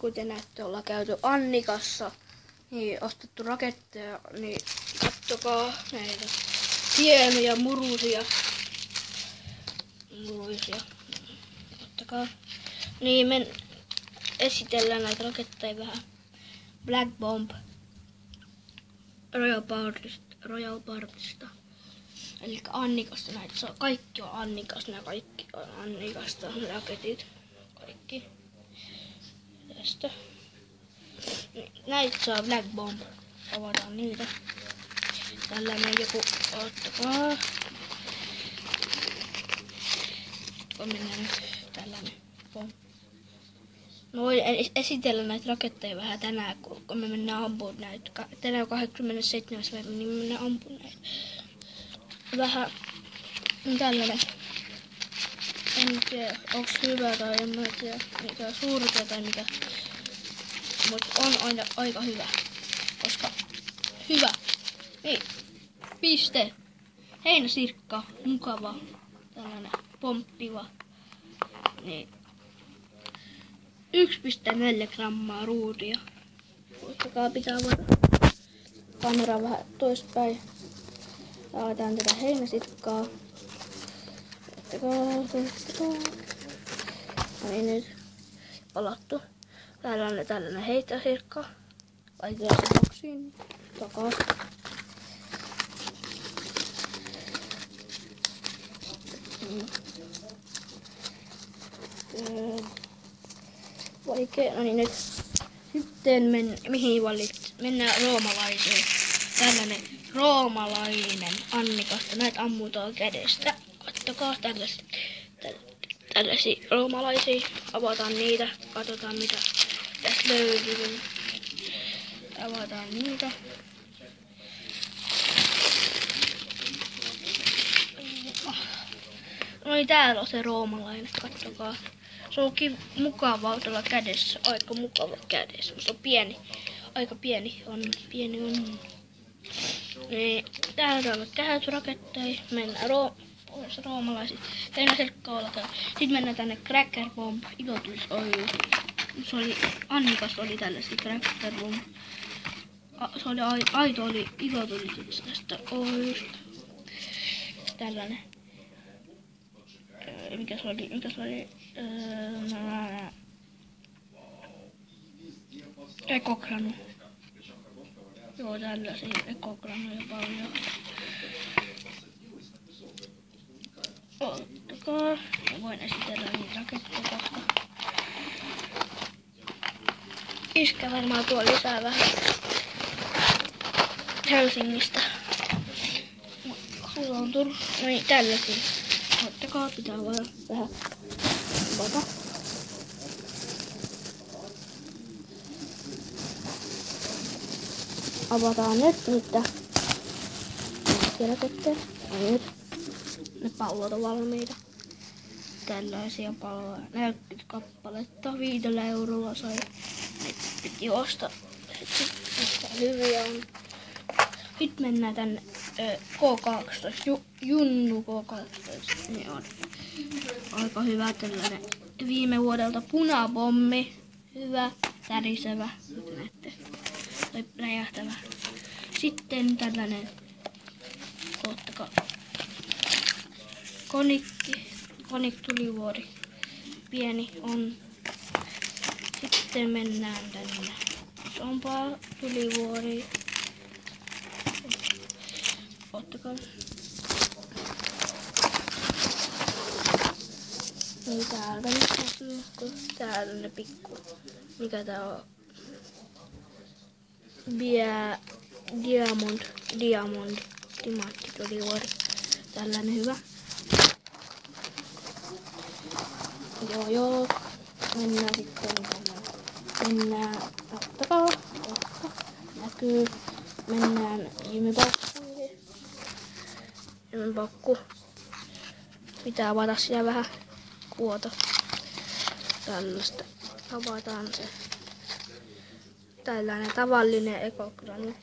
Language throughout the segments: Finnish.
Kuten näette, ollaan käyty Annikassa, niin ostettu raketteja, niin kattokaa näitä hienoja murusia. Kattokaa. Niin me esitellään näitä raketteja vähän. Black Bomb Royal Partista. Eli Annikasta näitä saa. Kaikki on Annikasta, nämä kaikki on Annikasta, raketit. Kaikki. Tästä. Näitä saa Black Bomb. Avataan niitä. Tällainen joku, ottakaa. On mennään nyt tällainen bomb. Mä voin esitellä näitä raketteja vähän tänään, kun me mennään ampumaan näitä. Tänään 27. niin me mennään ampumaan näitä. Vähän tällainen. En tiedä, onks hyvä tai en mä tiedä mikä suurta tai mikä. Mut on aika hyvä. Koska hyvä. Niin. Piste. Heinäsirkka. Mukava. Tällainen pomppiva. Niin. 1,4 grammaa ruudia. Koittakaa pitää kamera vähän toispäin. Laitetaan tätä heinäsirkkaa. Koittakaa. Niin nyt palattu. Täällä on tällainen heinäsirkka. Laitetaan se boksiin. Takas. Vaikea. No niin nyt. Sitten mihin valit? Mennään roomalaisiin. Tällainen roomalainen Annikasta. Näitä ammutaan kädestä. Kattokaa tällaisia roomalaisia. Avataan niitä. Katsotaan mitä tästä löytyy. Avataan niitä. No niin, täällä on se roomalainen. Kattokaa. Se onkin mukava olla kädessä. Aika mukava kädessä. Se on pieni. Aika pieni on. Niin, täältä on käyty raketteja. Mennään roomalaisiin. Heinäsirkkaa ollaan. Sitten mennään tänne Cracker Bomb. Ilotulisoilu. Se oli Annikassa oli tällaisia Cracker Bomb. Se oli aito oli ilotulis tästä oilusta. Tällainen. Mikä se oli? Ekogranu. Joo, tällaisia ekogranuja paljon. Ottakaa. Mä voin esitellä niitä raketteja kohta. Iskä varmaan tuo lisää vähän Helsingistä. Sulla on Turussa. No niin, tällaisia. Ottakaa, pitää vaan vähän avata. Avataan nyt niitä. Raketteja. Nyt. Ne pallot on valmiita. Tällaisia palloja. 40 kappaletta. 5 eurolla sai. Ne piti ostaa. Sitten hyviä on. Nyt mennään tänne K12. Junnu K12. Niin on aika hyvä tällainen. Viime vuodelta punapommi. Hyvä. Tärisevä. Nyt näette. Tai räjähtävä. Sitten tällainen. Ottakaa. Konik tulivuori. Pieni on. Sitten mennään tänne. Isompaa tulivuori. Ottakaa. Niin täältä nyt näkyy. Täällä on ne pikku. Mikä tää on? Diamond. Timantti tulivuori. Tällainen hyvä. Joo. Mennään sitten tänne. Mennään. Ottakaa. Näkyy. Mennään jymypakkuihin. Jymypakku. Pitää avata siellä vähän kuota. Tällaista. Avataan se. Tällainen tavallinen ekogranu.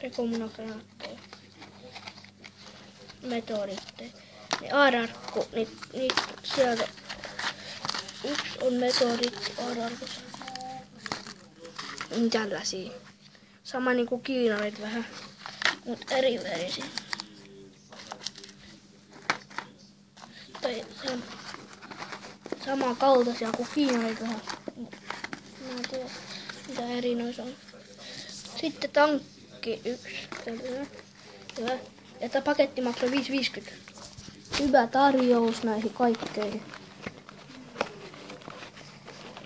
Ekomunogranaatteja. Meteoritteja. Niin aararkku. Sieltä 1 on metodit odotus. Tällaisia. Sama niinku kiinarit vähän, mut eri värisiä. Tai sama kaltaisia kuin kiinarit vähän. Mä en tiedä mitä eri noissa on. Sitten tankki 1. Hyvä. Ja tää paketti maksaa 5,50. Hyvä tarjous näihin kaikkeihin.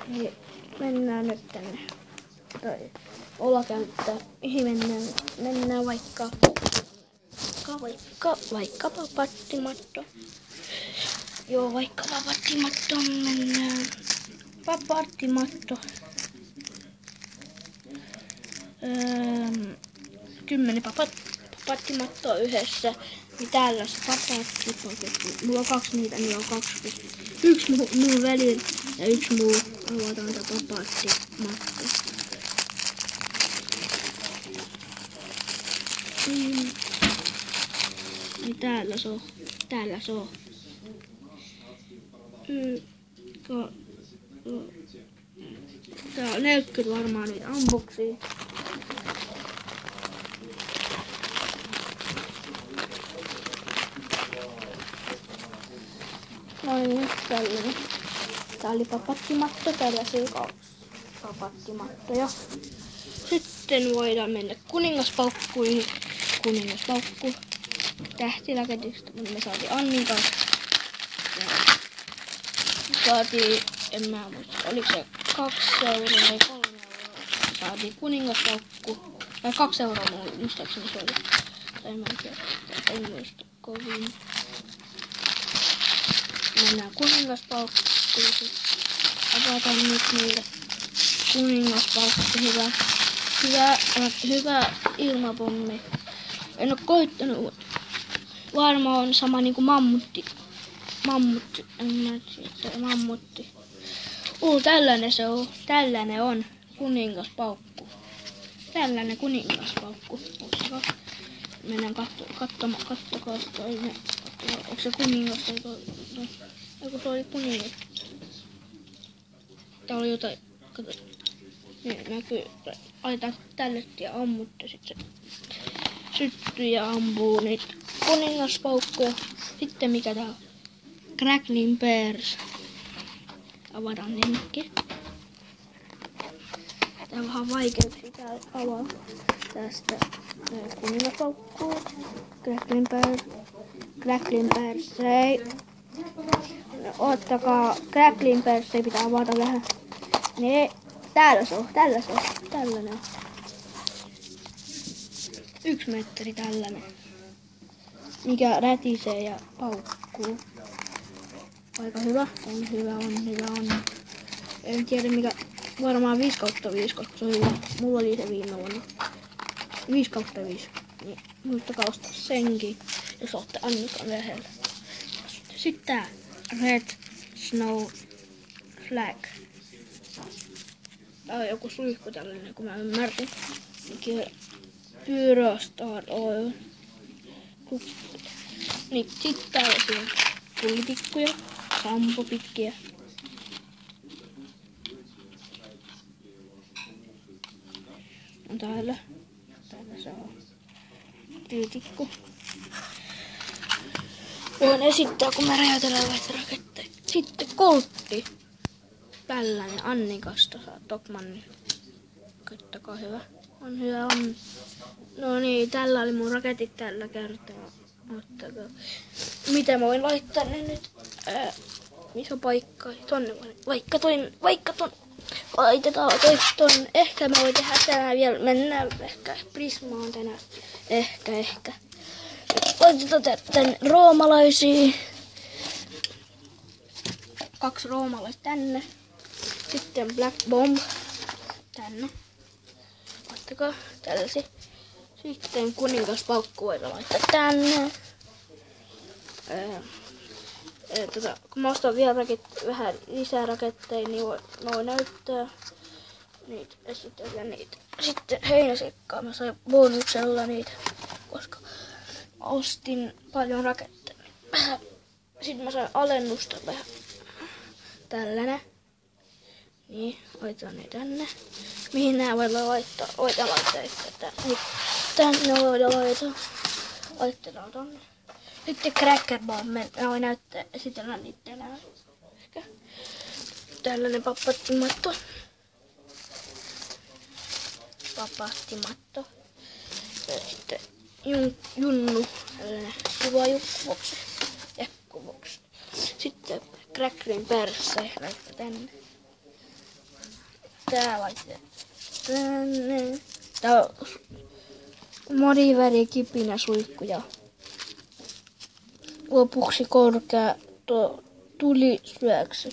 Niin mennään nyt tänne. Tai olla käyttää. Mihin mennään? Mennään vaikkapa pattimatto. Joo, vaikkapa pattimattoon mennään. Pattimatto. 10 pattimattoa yhdessä. Niin täällä on se papattipaketti. Mulla on 2 niitä, niin on 20. Yksi muu välillä ja yksi muu avataan tää papattimatto. Niin täällä se on. Täällä se on. Tää on 40 varmaan niitä ampuksia. Noin, tällainen. Tää oli papattimatto, tällaisia 2 papattimattoja. Sitten voidaan mennä kuningaspaukkuihin. Kuningaspaukku tähtiraketista, me saatiin Annin kanssa. Saatiin, en mä muista, oliko se 2 euroa vai 3 euroa. Saatiin kuningaspaukku. Tai 2 euroa muistaakseni se oli. Tai mä en tiedä, en muista kovin. Mennään kuningaspaukkuihin. Avataan nyt niitä kuningaspaukku. Hyvä ilmapommi. En oo koittanut. Varmaan on sama niinku mammutti. Mammutti. Tällainen se on. Tällainen on kuningaspaukku. Tällainen kuningaspaukku. Mennään kattokaa toinen. Onko se kuningas tai joku se oli kuningas. Tää oli jotain. Kato. Niin näkyy. Laitetaan tälle ja ammutte sit se syttyy ja ampuu niitä kuningaspaukkuja. Sitten mikä tää on? Crackling Bears. Avataan linkki. Tää on vähän vaikeuksia tää avaa. Tästä kuningaspaukkuu. Crackling Bears. Crackling Bears. Ottakaa. Crackling Bears pitää avata vähän. Nee. Täällä se on. Tällainen on. 1 metteri tällainen. Mikä rätisee ja paukkuu. Aika hyvä. On hyvä. En tiedä mikä. Varmaan 5/5, koska se on hyvä. Mulla oli se viime vuonna. 5/5. Niin muistakaa ostaa senkin, jos ootte Annikan lähellä. Sitten tää Red Snow Flag. Tää on joku suihku tällainen, kun mä ymmärsin. Pyrostar Oil. Niin, sit tällaisia pullitikkuja, sampopitkiä. On täällä se on tyytikku. Voin esittää, kun mä räjäytellään vaikka raketteja. Sitten koltti. Tällainen Annikasta saa Tokmanni. Kattokaa hyvä. On hyvä. No niin, tällä oli mun raketit tällä kertaa. Ottakaa. Mitä mä voin laittaa ne nyt? Missä paikka? Tonne vaikka ton. Laitetaan tonne. Ehkä mä voin tehdä tänään vielä. Mennään ehkä Prismaan tänään. Ehkä. Laitetaan tänne roomalaisia. 2 roomalaista tänne. Sitten Black Bomb tänne. Ottakaa tällaisia. Sitten kuningaspaukku voidaan laittaa tänne. Kun mä ostan vielä vähän lisää raketteja, niin mä voin näyttää niitä, esitellä niitä. Sitten heinäsekkaa mä sain bonuksella niitä, koska mä ostin paljon raketteja. Sitten mä sain alennusta vähän. Tällainen. Niin, laitetaan ne tänne. Mihin nää voidaan laittaa? Voidaan laittaa tänne voidaan laittaa. Laitetaan tonne. Sitten Cracker Barn, mä voin esitellä niitä tänään. Tällainen papattimatto. Ja sitten Junnu, tällainen kuva jukkuboksi. Jakkuboksi. Sitten Crackerin pärssä laitetaan tänne. Tää laitetaan tänne. Tää on moniväri kipinä suihkuja. Lopuksi korkea tulisyöksy.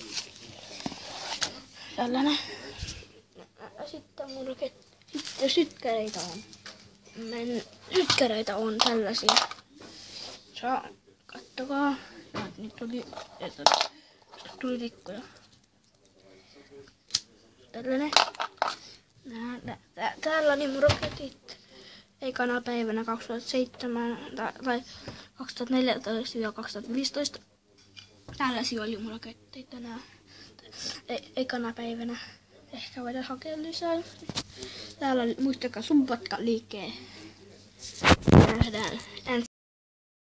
Tällainen. Sitten sytkäreitä on tällaisia. Kattokaa. Nyt tuli tikkuja. Tällainen. Täällä on niin roketit. Ekana päivänä 2007 tai 2014-2015. Tällaisia oli mun raketteja tänään. Ekana päivänä. Ehkä voidaan hakea lisää. Täällä muistakaa sumpatkaa liikkeen. Nähdään.